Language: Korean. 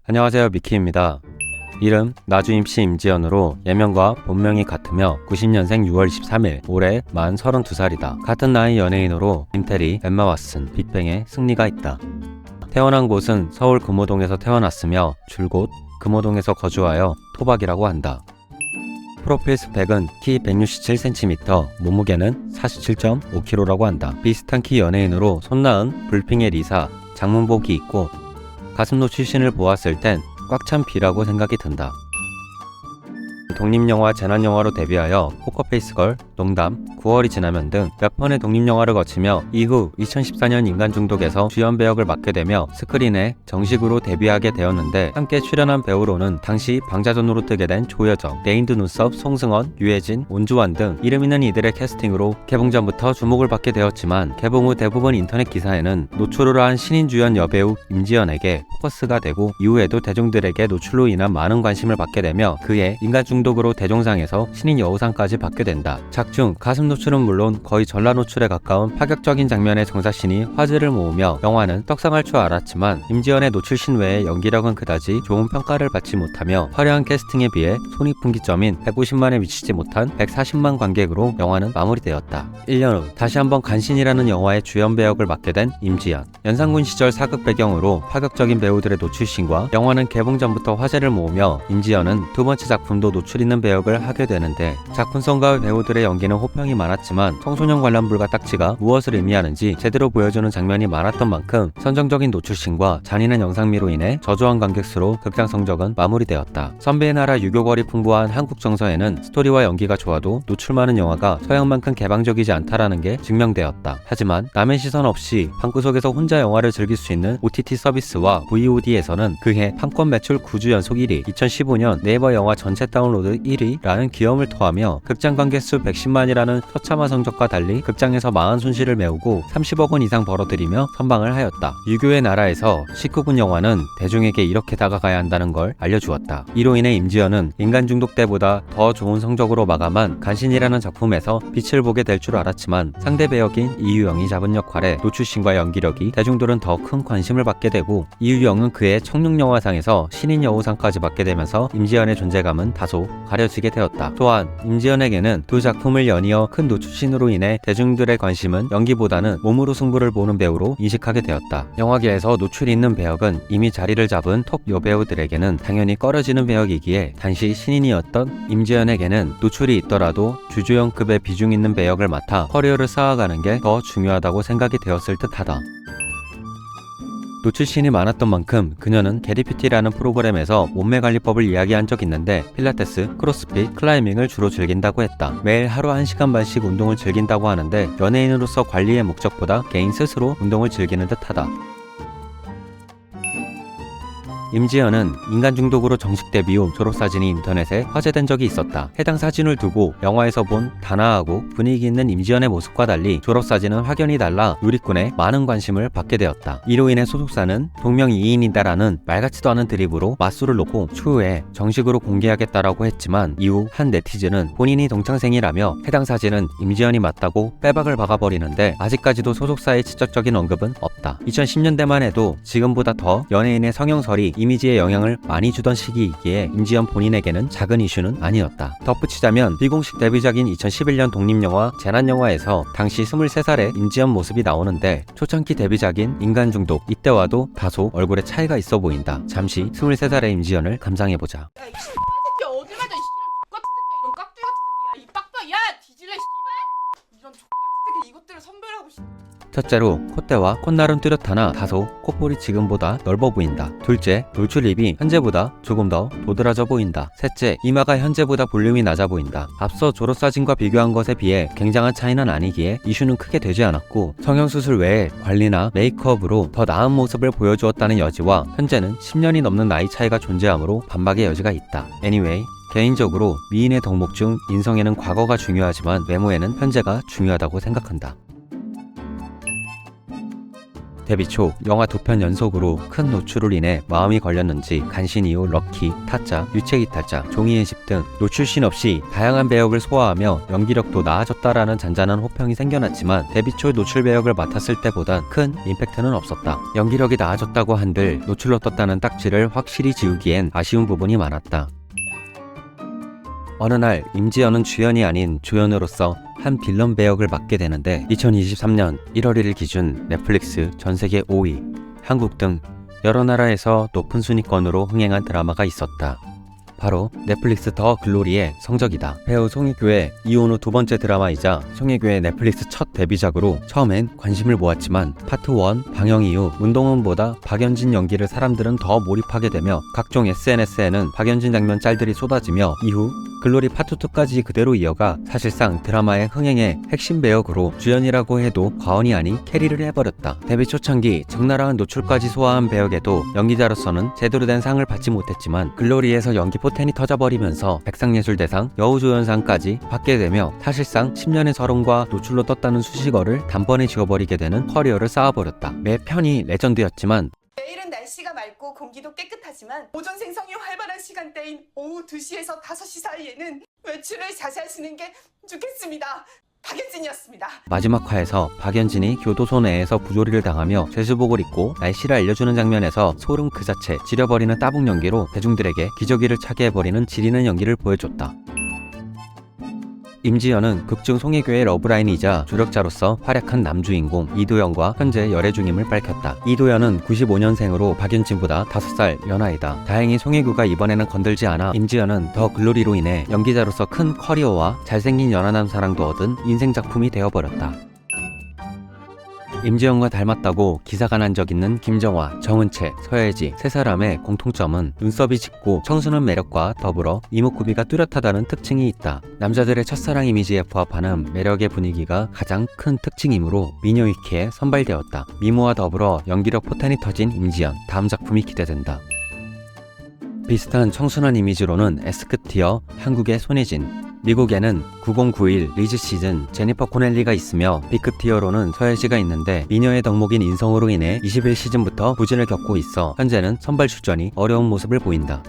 안녕하세요, 미키입니다. 이름 나주임씨 임지연으로 예명과 본명이 같으며 90년생 6월 23일, 올해 만 32살이다. 같은 나이 연예인으로 김태리, 엠마 왓슨, 빅뱅의 승리가 있다. 태어난 곳은 서울 금호동에서 태어났으며 줄곧 금호동에서 거주하여 토박이라고 한다. 프로필 스펙은 키 167cm, 몸무게는 47.5kg라고 한다. 비슷한 키 연예인으로 손나은, 불핑의 리사, 장문복이 있고 가슴 노출신을 보았을 땐 꽉 찬 B라고 생각이 든다. 독립영화, 재난영화로 데뷔하여 포커페이스걸, 농담, 9월이 지나면 등 몇 편의 독립영화를 거치며 이후 2014년 인간중독에서 주연 배역을 맡게 되며 스크린에 정식으로 데뷔하게 되었는데, 함께 출연한 배우로는 당시 방자전으로 뜨게 된 조여정, 레인드 눈썹, 송승헌, 유해진, 온주환 등 이름 있는 이들의 캐스팅으로 개봉 전부터 주목을 받게 되었지만, 개봉 후 대부분 인터넷 기사에는 노출을 한 신인 주연 여배우 임지연에게 포커스가 되고 이후에도 대중들에게 노출로 인한 많은 관심을 받게 되며 그의 인간중독으로 대종상에서 신인 여우상까지 받게 된다. 작중 가슴 노출은 물론 거의 전라 노출에 가까운 파격적인 장면의 정사신이 화제를 모으며 영화는 떡상할 줄 알았지만 임지연의 노출신 외에 연기력은 그다지 좋은 평가를 받지 못하며 화려한 캐스팅에 비해 손익분기점인 150만에 미치지 못한 140만 관객으로 영화는 마무리되었다. 1년 후 다시 한번 간신이라는 영화의 주연 배역을 맡게 된 임지연. 연상군 시절 사극 배경으로 파격적인 배우들의 노출신과 영화는 개봉 전부터 화제를 모으며 임지연은 두 번째 작품도 노출 있는 배역을 하게 되는데, 작품성과 배우들의 연기는 호평이 많았지만 청소년 관람 불가 딱지가 무엇을 의미하는지 제대로 보여주는 장면이 많았던 만큼 선정적인 노출신과 잔인한 영상미로 인해 저조한 관객 수로 극장 성적은 마무리되었다. 선비의 나라 유교걸이 풍부한 한국 정서에는 스토리와 연기가 좋아도 노출 많은 영화가 서양만큼 개방적이지 않다라는 게 증명되었다. 하지만 남의 시선 없이 방구석에서 혼자 영화를 즐길 수 있는 OTT 서비스와 VOD에서는 그해 판권 매출 9주 연속 1위, 2015년 네이버 영화 전체 다운로드 1위라는 기염을 토하며 극장 관객수 110만이라는 처참한 성적과 달리 극장에서 망한 손실을 메우고 30억 원 이상 벌어들이며 선방을 하였다. 유교의 나라에서 19금 영화는 대중에게 이렇게 다가가야 한다는 걸 알려주었다. 이로 인해 임지연은 인간중독 때보다 더 좋은 성적으로 마감한 간신이라는 작품에서 빛을 보게 될 줄 알았지만, 상대 배역인 이유영이 잡은 역할에 노출신과 연기력이 대중들은 더 큰 관심을 받게 되고, 이유영은 그의 청룡영화상에서 신인 여우상까지 받게 되면서 임지연의 존재감은 다소 가려지게 되었다. 또한 임지연에게는 두 작품을 연이어 큰 노출신으로 인해 대중들의 관심은 연기보다는 몸으로 승부를 보는 배우로 인식하게 되었다. 영화계에서 노출이 있는 배역은 이미 자리를 잡은 톱 여배우들에게는 당연히 꺼려지는 배역이기에, 당시 신인이었던 임지연에게는 노출이 있더라도 주조연급의 비중 있는 배역을 맡아 커리어를 쌓아가는 게 더 중요하다고 생각이 되었을 듯하다. 노출신이 많았던 만큼 그녀는 게리피티라는 프로그램에서 몸매관리법을 이야기한 적 있는데, 필라테스, 크로스핏, 클라이밍을 주로 즐긴다고 했다. 매일 하루 1시간 반씩 운동을 즐긴다고 하는데, 연예인으로서 관리의 목적보다 개인 스스로 운동을 즐기는 듯하다. 임지연은 인간중독으로 정식 데뷔 후 졸업사진이 인터넷에 화제된 적이 있었다. 해당 사진을 두고 영화에서 본 단아하고 분위기 있는 임지연의 모습과 달리 졸업사진은 확연히 달라 누리꾼의 많은 관심을 받게 되었다. 이로 인해 소속사는 동명이인이다라는 말같지도 않은 드립으로 맞수를 놓고 추후에 정식으로 공개하겠다라고 했지만, 이후 한 네티즌은 본인이 동창생이라며 해당 사진은 임지연이 맞다고 빼박을 박아버리는데, 아직까지도 소속사의 직접적인 언급은 없다. 2010년대만 해도 지금보다 더 연예인의 성형설이 이미지에 영향을 많이 주던 시기이기에 임지연 본인에게는 작은 이슈는 아니었다. 덧붙이자면 비공식 데뷔작인 2011년 독립영화 재난영화에서 당시 23살의 임지연 모습이 나오는데, 초창기 데뷔작인 인간중독 이때와도 다소 얼굴에 차이가 있어 보인다. 잠시 23살의 임지연을 감상해보자. 야, 이 새끼 어디 가자, 이 씨발 X같은 새끼, 이런 깍두기 같은 새끼야. 이 빡빡, 야, 뒤질래, 씨발. 이런 X같은 새끼 이것들을 선별하고 첫째로 콧대와 콧날은 뚜렷하나 다소 콧볼이 지금보다 넓어 보인다. 둘째, 노출입이 현재보다 조금 더 도드라져 보인다. 셋째, 이마가 현재보다 볼륨이 낮아 보인다. 앞서 졸업사진과 비교한 것에 비해 굉장한 차이는 아니기에 이슈는 크게 되지 않았고, 성형수술 외에 관리나 메이크업으로 더 나은 모습을 보여주었다는 여지와 현재는 10년이 넘는 나이 차이가 존재하므로 반박의 여지가 있다. Anyway, 개인적으로 미인의 덕목 중 인성에는 과거가 중요하지만 외모에는 현재가 중요하다고 생각한다. 데뷔 초 영화 2편 연속으로 큰 노출을 인해 마음이 걸렸는지 간신 이후 럭키, 타짜, 유체이탈자, 종이의 집 등 노출씬 없이 다양한 배역을 소화하며 연기력도 나아졌다라는 잔잔한 호평이 생겨났지만 데뷔 초 노출 배역을 맡았을 때보단 큰 임팩트는 없었다. 연기력이 나아졌다고 한들 노출로 떴다는 딱지를 확실히 지우기엔 아쉬운 부분이 많았다. 어느 날 임지연은 주연이 아닌 조연으로서 한 빌런 배역을 맡게 되는데 2023년 1월 1일 기준 넷플릭스 전세계 5위, 한국 등 여러 나라에서 높은 순위권으로 흥행한 드라마가 있었다. 바로 넷플릭스 더 글로리의 성적이다. 배우 송혜교의 이혼 후 2번째 드라마이자 송혜교의 넷플릭스 첫 데뷔작으로 처음엔 관심을 모았지만 파트 1 방영 이후 문동은보다 박연진 연기를 사람들은 더 몰입하게 되며 각종 SNS에는 박연진 장면 짤들이 쏟아지며 이후 글로리 파트 2까지 그대로 이어가 사실상 드라마의 흥행의 핵심 배역으로 주연이라고 해도 과언이 아닌 캐리를 해버렸다. 데뷔 초창기 적나라한 노출까지 소화한 배역에도 연기자로서는 제대로 된 상을 받지 못했지만 글로리에서 연기 포텐이 터져버리면서 백상예술대상, 여우조연상까지 받게 되며 사실상 10년의 서름과 노출로 떴다는 수식어를 단번에 지워버리게 되는 커리어를 쌓아버렸다. 매 편이 레전드였지만 내일은 날씨가 맑고 공기도 깨끗하지만 오전 생성이 활발한 시간대인 오후 2시에서 5시 사이에는 외출을 자제하시는 게 좋겠습니다. 박연진이었습니다. 마지막 화에서 박연진이 교도소 내에서 부조리를 당하며 죄수복을 입고 날씨를 알려주는 장면에서 소름 그 자체 지려버리는 따봉 연기로 대중들에게 기저귀를 차게 해버리는 지리는 연기를 보여줬다. 임지연은 극중 송혜교의 러브라인이자 조력자로서 활약한 남주인공 이도현과 현재 열애 중임을 밝혔다. 이도현은 95년생으로 박연진보다 5살 연하이다. 다행히 송혜교가 이번에는 건들지 않아 임지연은 더 글로리로 인해 연기자로서 큰 커리어와 잘생긴 연하남 사랑도 얻은 인생작품이 되어버렸다. 임지연과 닮았다고 기사가 난 적 있는 김정화, 정은채, 서예지 세 사람의 공통점은 눈썹이 짙고 청순한 매력과 더불어 이목구비가 뚜렷하다는 특징이 있다. 남자들의 첫사랑 이미지에 부합하는 매력의 분위기가 가장 큰 특징이므로 미녀위키에 선발되었다. 미모와 더불어 연기력 포텐이 터진 임지연, 다음 작품이 기대된다. 비슷한 청순한 이미지로는 에스크티어, 한국의 손예진, 미국에는 9091 리즈 시즌 제니퍼 코넬리가 있으며 B급 티어로는 서예지가 있는데 미녀의 덕목인 인성으로 인해 21시즌부터 부진을 겪고 있어 현재는 선발 출전이 어려운 모습을 보인다.